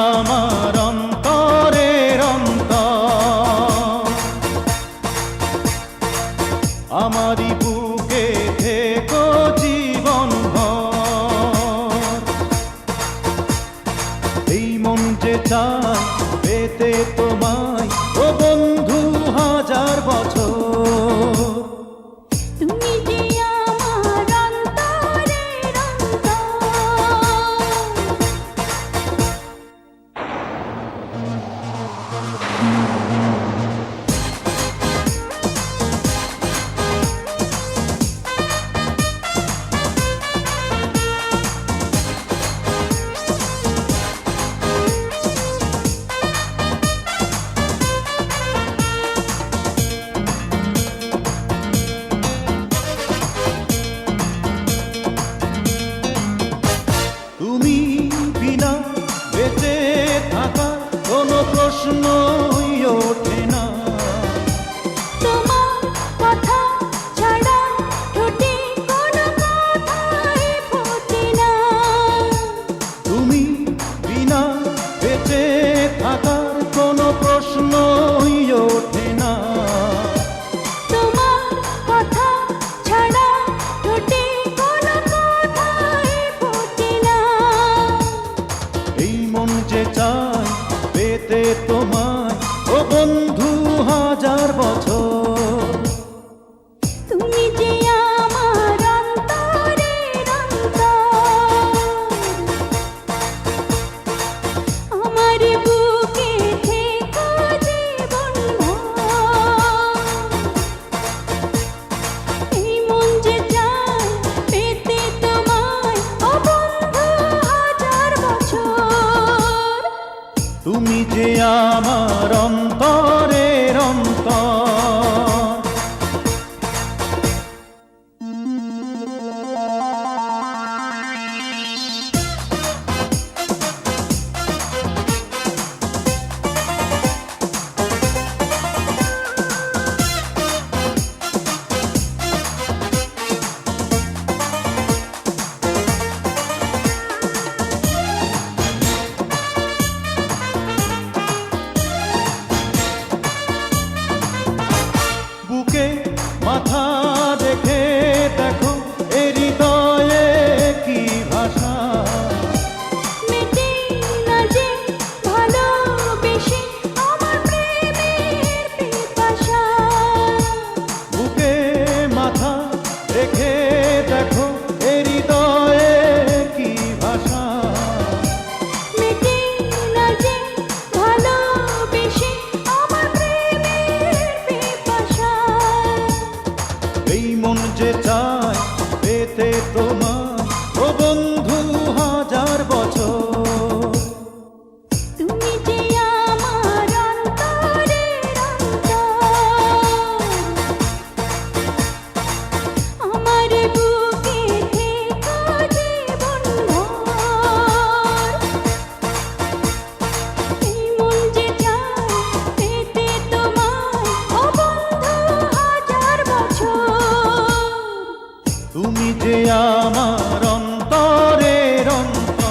আমার অন্তরের অন্তর, আমারই বুকে থেকো জীবনভর। এই মন যে চায় পেতে তোমায় ও বন্ধু হাজার বছর। তুমি যে আমার অন্তরের তুমি বিনা বেঁচে থাকার কোনো প্রশ্নই ওঠে না। তোমার কথা ছাড়া ঠোঁটে কোনো কথাই ফোটে না। তুমি বিনা বেঁচে থাকার কোনো প্রশ্নই ওঠে না। তোমার কথা ছাড়া ঠোঁটে কোনো কথাই ফোটে না। এই মন যে চায় পেতে তোমায় ও বন্ধু হাজার বছর। তুমি যে আমার অন্তরের অন্তর, আমার বুকে থেকো জীবনভর। এই মন যে চায় পেতে তোমায় ও বন্ধু হাজার বছর। তুমি যে আমার অন্তরের অন্তর। বুকে মাথা রেখে দেখো এ হৃদয়ে কি ভাষা। মেটে না যে ভালোবেসে আমার প্রেমের পিপাসা। বুকে মাথা রেখে দেখো এ হৃদয়ে কি ভাষা। মেটে না যে ভালোবেসে আমার প্রেমের পিপাসা। এই মন যে চায় পেতে তোমায় ও বন্ধু হাজার বছর। তুমি যে আমার অন্তরের অন্তর, আমার বুকে থেকো জীবনভর। এই মন যে চায় পেতে তোমায় ও বন্ধু হাজার বছর। তুমি যে আমার অন্তরের অন্তর,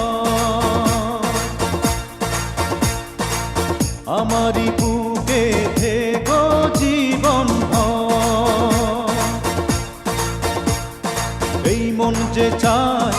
আমারই বুকে থেকো জীবনভর। এই মন যে চায়